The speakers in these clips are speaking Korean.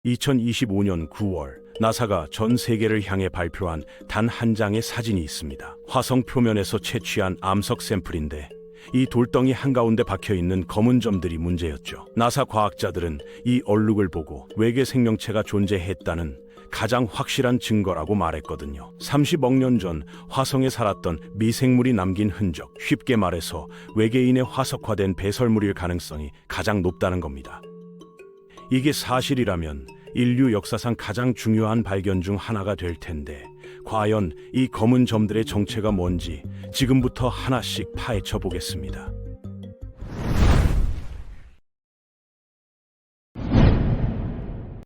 2025년 9월 나사가 전 세계를 향해 발표한 단 한 장의 사진이 있습니다. 화성 표면에서 채취한 암석 샘플인데 이 돌덩이 한가운데 박혀있는 검은 점들이 문제였죠. 나사 과학자들은 이 얼룩을 보고 외계 생명체가 존재했다는 가장 확실한 증거라고 말했거든요. 30억 년 전 화성에 살았던 미생물이 남긴 흔적, 쉽게 말해서 외계인의 화석화된 배설물일 가능성이 가장 높다는 겁니다. 이게 사실이라면 인류 역사상 가장 중요한 발견 중 하나가 될 텐데, 과연 이 검은 점들의 정체가 뭔지 지금부터 하나씩 파헤쳐 보겠습니다.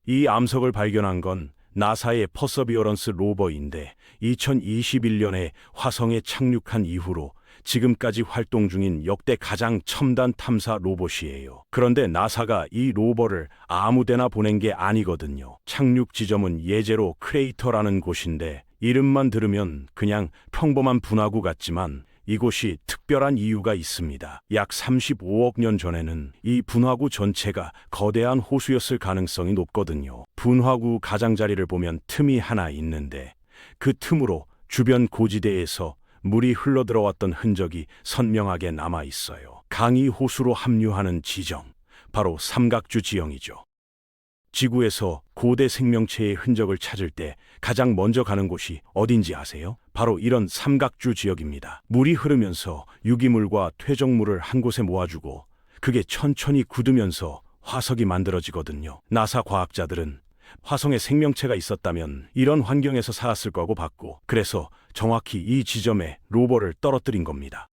이 암석을 발견한 건 나사의 퍼서비어런스 로버인데 2021년에 화성에 착륙한 이후로 지금까지 활동 중인 역대 가장 첨단 탐사 로봇이에요. 그런데 나사가 이 로버를 아무데나 보낸 게 아니거든요. 착륙 지점은 예제로 크레이터라는 곳인데 이름만 들으면 그냥 평범한 분화구 같지만 이곳이 특별한 이유가 있습니다. 약 35억 년 전에는 이 분화구 전체가 거대한 호수였을 가능성이 높거든요. 분화구 가장자리를 보면 틈이 하나 있는데 그 틈으로 주변 고지대에서 물이 흘러들어왔던 흔적이 선명하게 남아 있어요. 강이 호수로 합류하는 지점, 바로 삼각주 지형이죠. 지구에서 고대 생명체의 흔적을 찾을 때 가장 먼저 가는 곳이 어딘지 아세요? 바로 이런 삼각주 지역입니다. 물이 흐르면서 유기물과 퇴적물을 한 곳에 모아주고 그게 천천히 굳으면서 화석이 만들어지거든요. 나사 과학자들은 화성에 생명체가 있었다면 이런 환경에서 살았을 거고 봤고, 그래서 정확히 이 지점에 로버를 떨어뜨린 겁니다.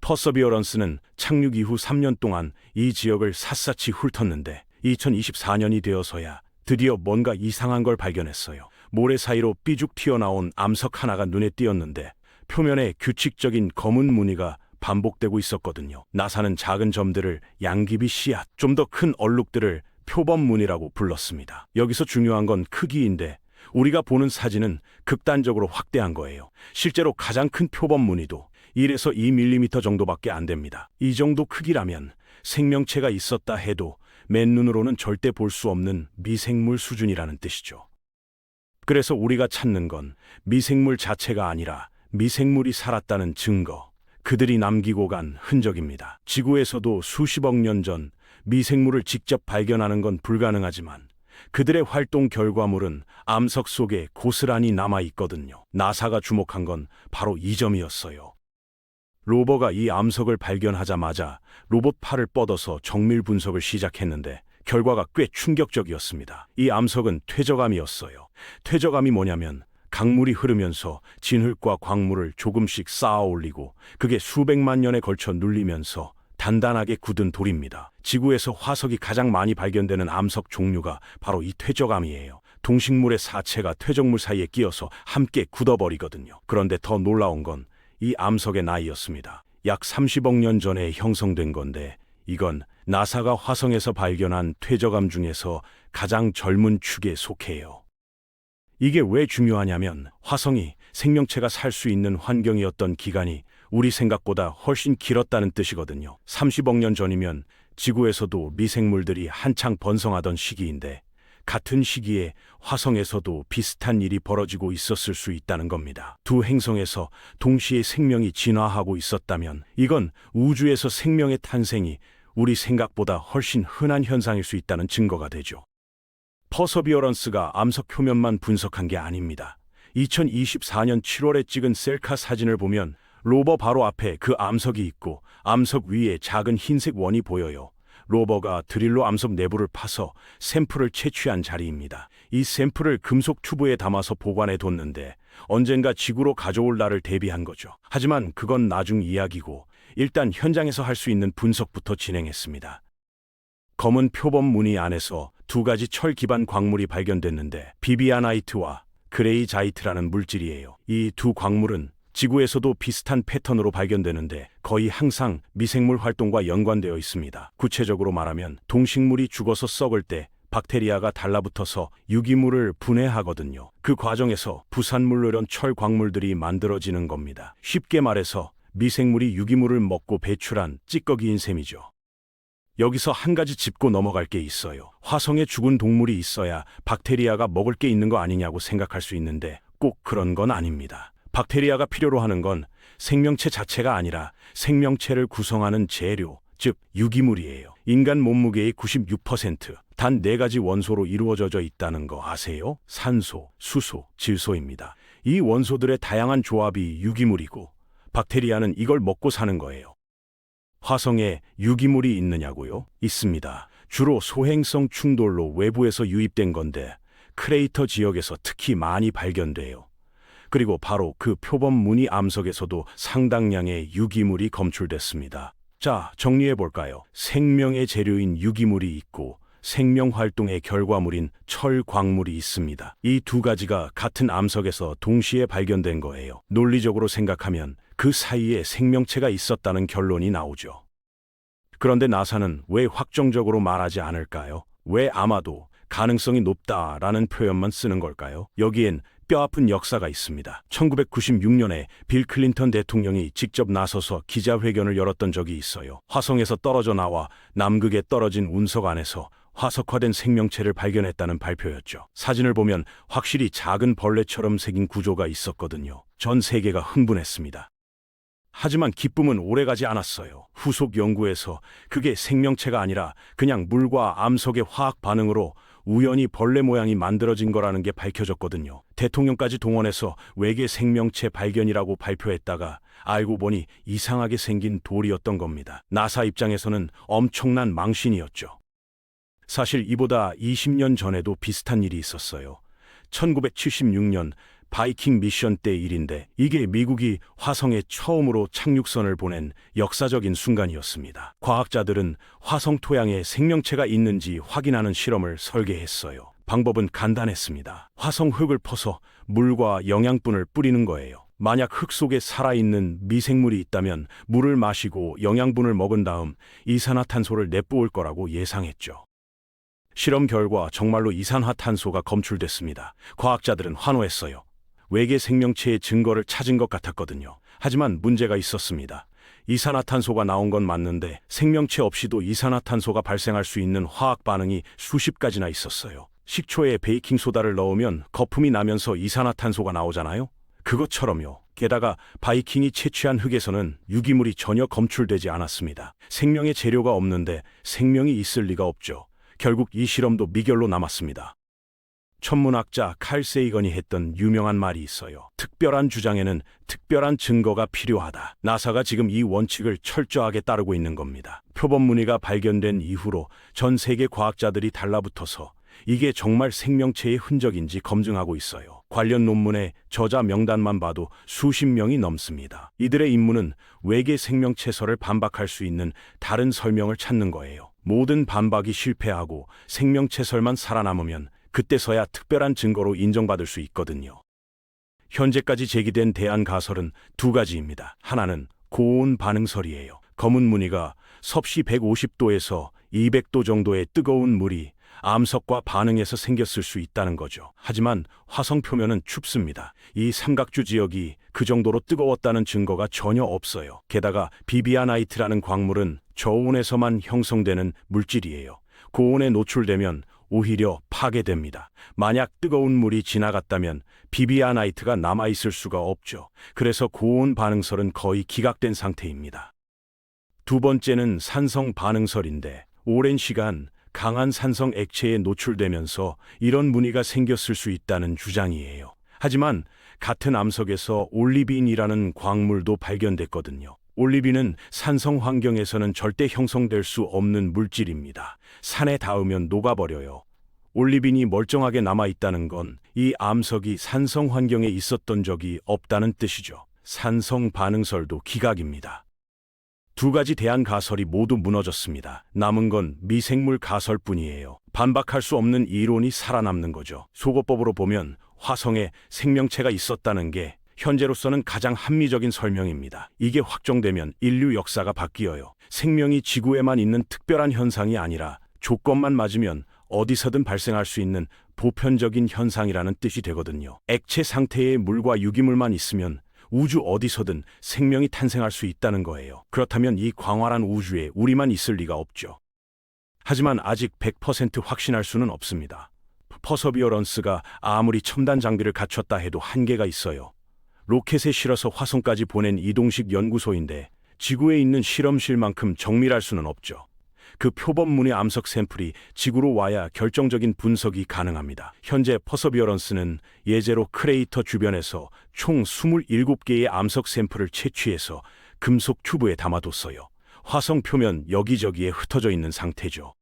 퍼서비어런스는 착륙 이후 3년 동안 이 지역을 샅샅이 훑었는데 2024년이 되어서야 드디어 뭔가 이상한 걸 발견했어요. 모래 사이로 삐죽 튀어나온 암석 하나가 눈에 띄었는데 표면에 규칙적인 검은 무늬가 반복되고 있었거든요. 나사는 작은 점들을 양귀비 씨앗, 좀 더 큰 얼룩들을 표범무늬라고 불렀습니다. 여기서 중요한 건 크기인데 우리가 보는 사진은 극단적으로 확대한 거예요. 실제로 가장 큰 표범무늬도 1에서 2mm 정도밖에 안 됩니다. 이 정도 크기라면 생명체가 있었다 해도 맨눈으로는 절대 볼 수 없는 미생물 수준이라는 뜻이죠. 그래서 우리가 찾는 건 미생물 자체가 아니라 미생물이 살았다는 증거, 그들이 남기고 간 흔적입니다. 지구에서도 수십억 년 전 미생물을 직접 발견하는 건 불가능하지만 그들의 활동 결과물은 암석 속에 고스란히 남아 있거든요. 나사가 주목한 건 바로 이 점이었어요. 로버가 이 암석을 발견하자마자 로봇 팔을 뻗어서 정밀 분석을 시작했는데 결과가 꽤 충격적이었습니다. 이 암석은 퇴적암이었어요. 퇴적암이 뭐냐면 강물이 흐르면서 진흙과 광물을 조금씩 쌓아 올리고 그게 수백만 년에 걸쳐 눌리면서 단단하게 굳은 돌입니다. 지구에서 화석이 가장 많이 발견되는 암석 종류가 바로 이 퇴적암이에요. 동식물의 사체가 퇴적물 사이에 끼어서 함께 굳어버리거든요. 그런데 더 놀라운 건 이 암석의 나이였습니다. 약 30억 년 전에 형성된 건데 이건 나사가 화성에서 발견한 퇴적암 중에서 가장 젊은 축에 속해요. 이게 왜 중요하냐면 화성이 생명체가 살 수 있는 환경이었던 기간이 우리 생각보다 훨씬 길었다는 뜻이거든요. 30억 년 전이면 지구에서도 미생물들이 한창 번성하던 시기인데 같은 시기에 화성에서도 비슷한 일이 벌어지고 있었을 수 있다는 겁니다. 두 행성에서 동시에 생명이 진화하고 있었다면 이건 우주에서 생명의 탄생이 우리 생각보다 훨씬 흔한 현상일 수 있다는 증거가 되죠. 퍼서비어런스가 암석 표면만 분석한 게 아닙니다. 2024년 7월에 찍은 셀카 사진을 보면 로버 바로 앞에 그 암석이 있고 암석 위에 작은 흰색 원이 보여요. 로버가 드릴로 암석 내부를 파서 샘플을 채취한 자리입니다. 이 샘플을 금속 튜브에 담아서 보관해 뒀는데 언젠가 지구로 가져올 날을 대비한 거죠. 하지만 그건 나중 이야기고 일단 현장에서 할 수 있는 분석부터 진행했습니다. 검은 표범 무늬 안에서 두 가지 철 기반 광물이 발견됐는데 비비아나이트와 그레이자이트라는 물질이에요. 이 두 광물은 지구에서도 비슷한 패턴으로 발견되는데 거의 항상 미생물 활동과 연관되어 있습니다. 구체적으로 말하면 동식물이 죽어서 썩을 때 박테리아가 달라붙어서 유기물을 분해하거든요. 그 과정에서 부산물로 이런 철 광물들이 만들어지는 겁니다. 쉽게 말해서 미생물이 유기물을 먹고 배출한 찌꺼기인 셈이죠. 여기서 한 가지 짚고 넘어갈 게 있어요. 화성에 죽은 동물이 있어야 박테리아가 먹을 게 있는 거 아니냐고 생각할 수 있는데 꼭 그런 건 아닙니다. 박테리아가 필요로 하는 건 생명체 자체가 아니라 생명체를 구성하는 재료, 즉 유기물이에요. 인간 몸무게의 96%, 단 4가지 원소로 이루어져 있다는 거 아세요? 산소, 수소, 질소입니다. 이 원소들의 다양한 조합이 유기물이고 박테리아는 이걸 먹고 사는 거예요. 화성에 유기물이 있느냐고요? 있습니다. 주로 소행성 충돌로 외부에서 유입된 건데 크레이터 지역에서 특히 많이 발견돼요. 그리고 바로 그 표범 무늬 암석에서도 상당량의 유기물이 검출됐습니다. 자, 정리해 볼까요? 생명의 재료인 유기물이 있고 생명 활동의 결과물인 철 광물이 있습니다. 이 두 가지가 같은 암석에서 동시에 발견된 거예요. 논리적으로 생각하면 그 사이에 생명체가 있었다는 결론이 나오죠. 그런데 나사는 왜 확정적으로 말하지 않을까요? 왜 아마도 가능성이 높다라는 표현만 쓰는 걸까요? 여기엔 뼈아픈 역사가 있습니다. 1996년에 빌 클린턴 대통령이 직접 나서서 기자회견을 열었던 적이 있어요. 화성에서 떨어져 나와 남극에 떨어진 운석 안에서 화석화된 생명체를 발견했다는 발표였죠. 사진을 보면 확실히 작은 벌레처럼 생긴 구조가 있었거든요. 전 세계가 흥분했습니다. 하지만 기쁨은 오래가지 않았어요. 후속 연구에서 그게 생명체가 아니라 그냥 물과 암석의 화학 반응으로 우연히 벌레 모양이 만들어진 거라는 게 밝혀졌거든요. 대통령까지 동원해서 외계 생명체 발견이라고 발표했다가 알고 보니 이상하게 생긴 돌이었던 겁니다. 나사 입장에서는 엄청난 망신이었죠. 사실 이보다 20년 전에도 비슷한 일이 있었어요. 1976년 바이킹 미션 때 일인데 이게 미국이 화성에 처음으로 착륙선을 보낸 역사적인 순간이었습니다. 과학자들은 화성 토양에 생명체가 있는지 확인하는 실험을 설계했어요. 방법은 간단했습니다. 화성 흙을 퍼서 물과 영양분을 뿌리는 거예요. 만약 흙 속에 살아있는 미생물이 있다면 물을 마시고 영양분을 먹은 다음 이산화탄소를 내뿜을 거라고 예상했죠. 실험 결과 정말로 이산화탄소가 검출됐습니다. 과학자들은 환호했어요. 외계 생명체의 증거를 찾은 것 같았거든요. 하지만 문제가 있었습니다. 이산화탄소가 나온 건 맞는데 생명체 없이도 이산화탄소가 발생할 수 있는 화학 반응이 수십 가지나 있었어요. 식초에 베이킹소다를 넣으면 거품이 나면서 이산화탄소가 나오잖아요. 그것처럼요. 게다가 바이킹이 채취한 흙에서는 유기물이 전혀 검출되지 않았습니다. 생명의 재료가 없는데 생명이 있을 리가 없죠. 결국 이 실험도 미결로 남았습니다. 천문학자 칼 세이건이 했던 유명한 말이 있어요. 특별한 주장에는 특별한 증거가 필요하다. 나사가 지금 이 원칙을 철저하게 따르고 있는 겁니다. 표범 무늬가 발견된 이후로 전 세계 과학자들이 달라붙어서 이게 정말 생명체의 흔적인지 검증하고 있어요. 관련 논문의 저자 명단만 봐도 수십 명이 넘습니다. 이들의 임무는 외계 생명체설을 반박할 수 있는 다른 설명을 찾는 거예요. 모든 반박이 실패하고 생명체설만 살아남으면 그때서야 특별한 증거로 인정받을 수 있거든요. 현재까지 제기된 대안 가설은 두 가지입니다. 하나는 고온 반응설이에요. 검은 무늬가 섭씨 150도에서 200도 정도의 뜨거운 물이 암석과 반응해서 생겼을 수 있다는 거죠. 하지만 화성 표면은 춥습니다. 이 삼각주 지역이 그 정도로 뜨거웠다는 증거가 전혀 없어요. 게다가 비비아나이트라는 광물은 저온에서만 형성되는 물질이에요. 고온에 노출되면 오히려 파괴됩니다. 만약 뜨거운 물이 지나갔다면 비비아나이트가 남아있을 수가 없죠. 그래서 고온 반응설은 거의 기각된 상태입니다. 두 번째는 산성 반응설인데 오랜 시간 강한 산성 액체에 노출되면서 이런 무늬가 생겼을 수 있다는 주장이에요. 하지만 같은 암석에서 올리빈이라는 광물도 발견됐거든요. 올리빈은 산성 환경에서는 절대 형성될 수 없는 물질입니다. 산에 닿으면 녹아버려요. 올리빈이 멀쩡하게 남아있다는 건 이 암석이 산성 환경에 있었던 적이 없다는 뜻이죠. 산성 반응설도 기각입니다. 두 가지 대안 가설이 모두 무너졌습니다. 남은 건 미생물 가설뿐이에요. 반박할 수 없는 이론이 살아남는 거죠. 소거법으로 보면 화성에 생명체가 있었다는 게 현재로서는 가장 합리적인 설명입니다. 이게 확정되면 인류 역사가 바뀌어요. 생명이 지구에만 있는 특별한 현상이 아니라 조건만 맞으면 어디서든 발생할 수 있는 보편적인 현상이라는 뜻이 되거든요. 액체 상태의 물과 유기물만 있으면 우주 어디서든 생명이 탄생할 수 있다는 거예요. 그렇다면 이 광활한 우주에 우리만 있을 리가 없죠. 하지만 아직 100% 확신할 수는 없습니다. 퍼서비어런스가 아무리 첨단 장비를 갖췄다 해도 한계가 있어요. 로켓에 실어서 화성까지 보낸 이동식 연구소인데 지구에 있는 실험실만큼 정밀할 수는 없죠. 그 표범문의 암석 샘플이 지구로 와야 결정적인 분석이 가능합니다. 현재 퍼서비어런스는 예제로 크레이터 주변에서 총 27개의 암석 샘플을 채취해서 금속 튜브에 담아뒀어요. 화성 표면 여기저기에 흩어져 있는 상태죠.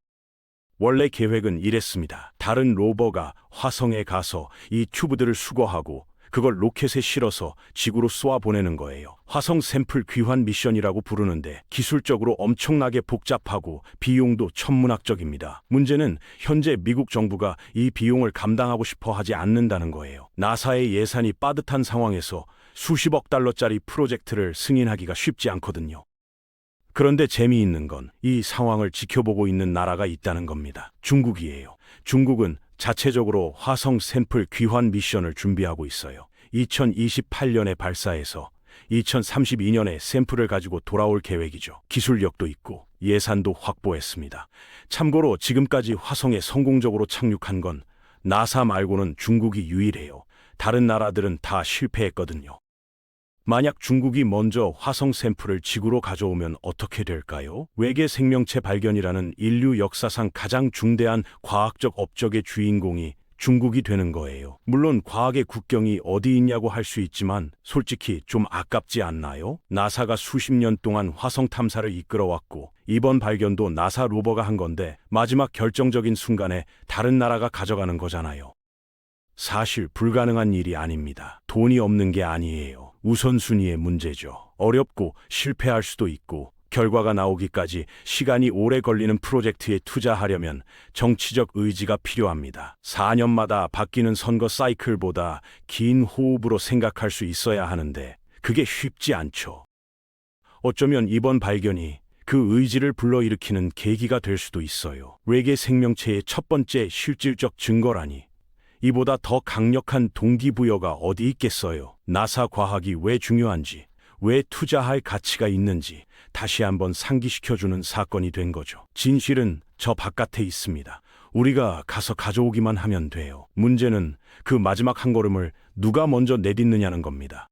원래 계획은 이랬습니다. 다른 로버가 화성에 가서 이 튜브들을 수거하고 그걸 로켓에 실어서 지구로 쏘아 보내는 거예요. 화성 샘플 귀환 미션이라고 부르는데 기술적으로 엄청나게 복잡하고 비용도 천문학적입니다. 문제는 현재 미국 정부가 이 비용을 감당하고 싶어 하지 않는다는 거예요. 나사의 예산이 빠듯한 상황에서 수십억 달러짜리 프로젝트를 승인하기가 쉽지 않거든요. 그런데 재미있는 건 이 상황을 지켜보고 있는 나라가 있다는 겁니다. 중국이에요. 중국은 자체적으로 화성 샘플 귀환 미션을 준비하고 있어요. 2028년에 발사해서 2032년에 샘플을 가지고 돌아올 계획이죠. 기술력도 있고 예산도 확보했습니다. 참고로 지금까지 화성에 성공적으로 착륙한 건 나사 말고는 중국이 유일해요. 다른 나라들은 다 실패했거든요. 만약 중국이 먼저 화성 샘플을 지구로 가져오면 어떻게 될까요? 외계 생명체 발견이라는 인류 역사상 가장 중대한 과학적 업적의 주인공이 중국이 되는 거예요. 물론 과학의 국경이 어디 있냐고 할 수 있지만 솔직히 좀 아깝지 않나요? 나사가 수십 년 동안 화성 탐사를 이끌어왔고 이번 발견도 나사 로버가 한 건데 마지막 결정적인 순간에 다른 나라가 가져가는 거잖아요. 사실 불가능한 일이 아닙니다. 돈이 없는 게 아니에요. 우선순위의 문제죠. 어렵고 실패할 수도 있고 결과가 나오기까지 시간이 오래 걸리는 프로젝트에 투자하려면 정치적 의지가 필요합니다. 4년마다 바뀌는 선거 사이클보다 긴 호흡으로 생각할 수 있어야 하는데 그게 쉽지 않죠. 어쩌면 이번 발견이 그 의지를 불러일으키는 계기가 될 수도 있어요. 외계 생명체의 첫 번째 실질적 증거라니. 이보다 더 강력한 동기부여가 어디 있겠어요. 나사 과학이 왜 중요한지, 왜 투자할 가치가 있는지 다시 한번 상기시켜주는 사건이 된 거죠. 진실은 저 바깥에 있습니다. 우리가 가서 가져오기만 하면 돼요. 문제는 그 마지막 한 걸음을 누가 먼저 내딛느냐는 겁니다.